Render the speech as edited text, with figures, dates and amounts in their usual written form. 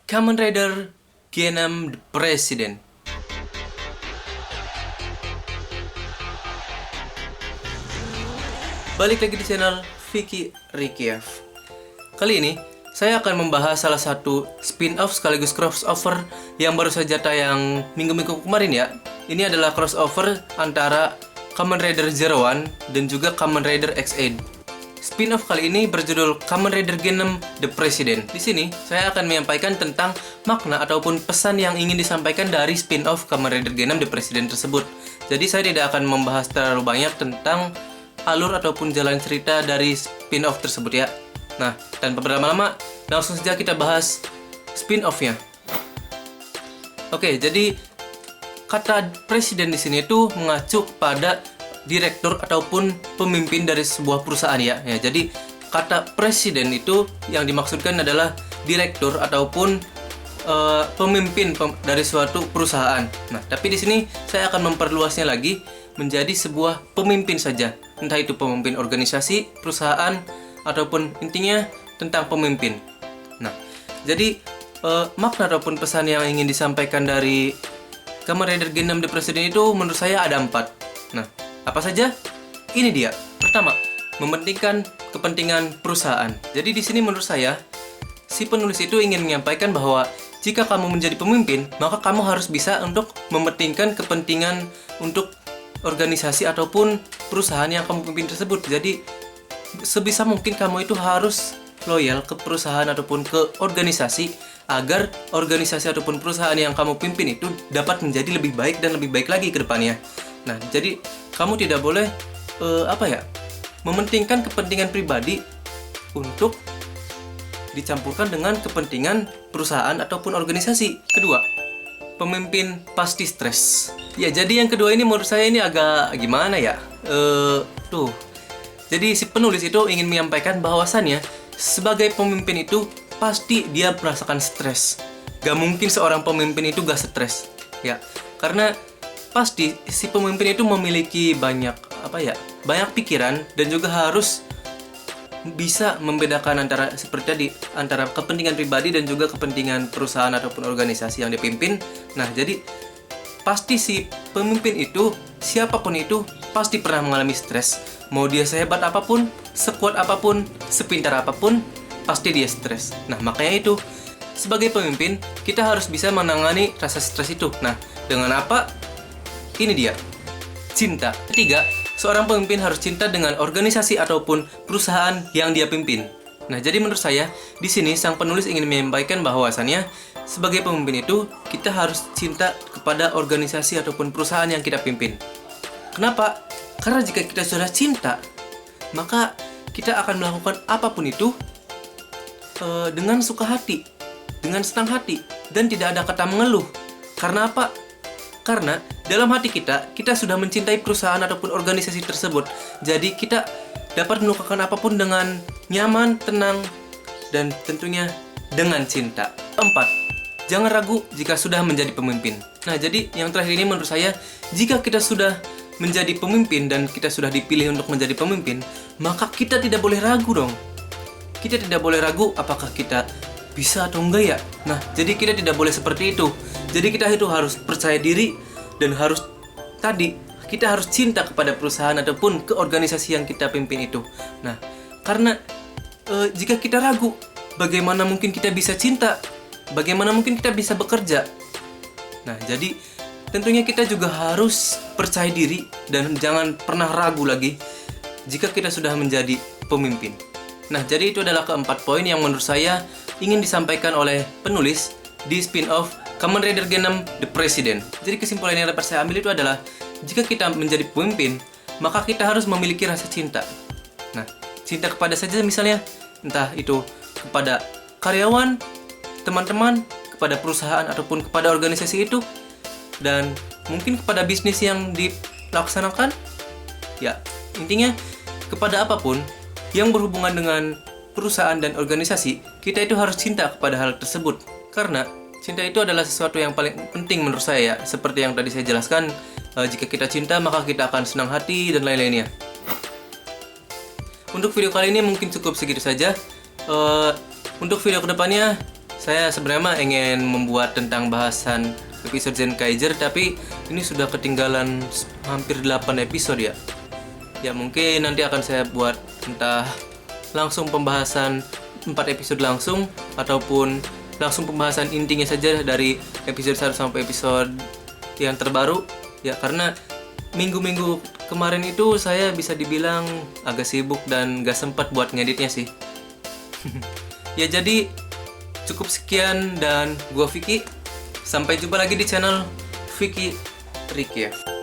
Kamen Rider G6 The President. Balik lagi di channel Vicky Rikiev. Kali ini saya akan membahas salah satu spin-off sekaligus crossover yang baru saja tayang minggu-minggu kemarin ya. Ini adalah crossover antara Kamen Rider Zero One dan juga Kamen Rider X8. Spin-off kali ini berjudul Kamen Rider G6 The President. Di sini saya akan menyampaikan tentang makna ataupun pesan yang ingin disampaikan dari spin-off Kamen Rider G6 The President tersebut. Jadi saya tidak akan membahas terlalu banyak tentang alur ataupun jalan cerita dari spin-off tersebut ya. Nah, tanpa berlama-lama, langsung saja kita bahas spin-off-nya. Oke, jadi kata presiden di sini itu mengacu pada direktur ataupun pemimpin dari sebuah perusahaan ya. Jadi kata presiden itu yang dimaksudkan adalah direktur ataupun pemimpin dari suatu perusahaan. Nah, tapi di sini saya akan memperluasnya lagi menjadi sebuah pemimpin saja. Entah itu pemimpin organisasi, perusahaan, ataupun intinya tentang pemimpin. Nah, jadi makna ataupun pesan yang ingin disampaikan dari Kamen Rider G6 The President itu menurut saya ada 4. Nah, apa saja? Ini dia. Pertama, mementingkan kepentingan perusahaan. Jadi di sini menurut saya, si penulis itu ingin menyampaikan bahwa jika kamu menjadi pemimpin, maka kamu harus bisa untuk mementingkan kepentingan untuk organisasi ataupun perusahaan yang kamu pimpin tersebut. Jadi sebisa mungkin kamu itu harus loyal ke perusahaan ataupun ke organisasi agar organisasi ataupun perusahaan yang kamu pimpin itu dapat menjadi lebih baik dan lebih baik lagi ke depannya. Nah, jadi kamu tidak boleh mementingkan kepentingan pribadi untuk dicampurkan dengan kepentingan perusahaan ataupun organisasi. Kedua, pemimpin pasti stres. Ya, jadi yang kedua ini menurut saya ini agak gimana ya? Jadi si penulis itu ingin menyampaikan bahwasannya sebagai pemimpin itu pasti dia merasakan stres. Gak mungkin seorang pemimpin itu gak stres. Ya, karena pasti si pemimpin itu memiliki banyak pikiran dan juga harus bisa membedakan antara seperti tadi antara kepentingan pribadi dan juga kepentingan perusahaan ataupun organisasi yang dipimpin. Nah, jadi pasti si pemimpin itu, siapapun itu, pasti pernah mengalami stres. Mau dia sehebat apapun, sekuat apapun, sepintar apapun, pasti dia stres. Nah, makanya itu, sebagai pemimpin, kita harus bisa menangani rasa stres itu. Nah, dengan apa? Ini dia, cinta. Ketiga, seorang pemimpin harus cinta dengan organisasi ataupun perusahaan yang dia pimpin. Nah, jadi menurut saya, di sini sang penulis ingin menyampaikan bahwasannya sebagai pemimpin itu, kita harus cinta kepada organisasi ataupun perusahaan yang kita pimpin. Kenapa? Karena jika kita sudah cinta, maka kita akan melakukan apapun itu dengan suka hati, dengan senang hati, dan tidak ada kata mengeluh. Karena apa? Karena dalam hati kita sudah mencintai perusahaan ataupun organisasi tersebut. Jadi kita dapat melakukan apapun dengan nyaman, tenang, dan tentunya dengan cinta. Keempat, jangan ragu jika sudah menjadi pemimpin. Nah, jadi yang terakhir ini menurut saya, jika kita sudah menjadi pemimpin dan kita sudah dipilih untuk menjadi pemimpin, maka kita tidak boleh ragu dong. Kita tidak boleh ragu apakah kita bisa atau enggak ya. Nah, jadi kita tidak boleh seperti itu. Jadi kita itu harus percaya diri dan kita harus cinta kepada perusahaan ataupun ke organisasi yang kita pimpin itu. Nah, karena jika kita ragu, bagaimana mungkin kita bisa cinta? Bagaimana mungkin kita bisa bekerja? Nah, jadi tentunya kita juga harus percaya diri dan jangan pernah ragu lagi jika kita sudah menjadi pemimpin. Nah, jadi itu adalah keempat poin yang menurut saya ingin disampaikan oleh penulis di spin-off Kamen Rider G6 The President. Jadi kesimpulan yang dapat saya ambil itu adalah jika kita menjadi pemimpin, maka kita harus memiliki rasa cinta. Nah, cinta kepada saja misalnya, entah itu kepada karyawan, teman-teman, kepada perusahaan ataupun kepada organisasi itu, dan mungkin kepada bisnis yang dilaksanakan. Ya, intinya kepada apapun yang berhubungan dengan perusahaan dan organisasi, kita itu harus cinta kepada hal tersebut. Karena cinta itu adalah sesuatu yang paling penting menurut saya ya. Seperti yang tadi saya jelaskan, jika kita cinta maka kita akan senang hati dan lain-lainnya. Untuk video kali ini mungkin cukup segitu saja. Untuk video kedepannya saya sebenarnya mah ingin membuat tentang bahasan episode Zenkaiger, tapi ini sudah ketinggalan hampir 8 episode ya. Ya mungkin nanti akan saya buat entah langsung pembahasan 4 episode langsung, ataupun langsung pembahasan intinya saja dari episode 1 sampai episode yang terbaru. Ya karena minggu-minggu kemarin itu saya bisa dibilang agak sibuk dan gak sempat buat ngeditnya sih. Ya jadi cukup sekian, dan gua Vicky. Sampai jumpa lagi di channel Vicky Ricky ya.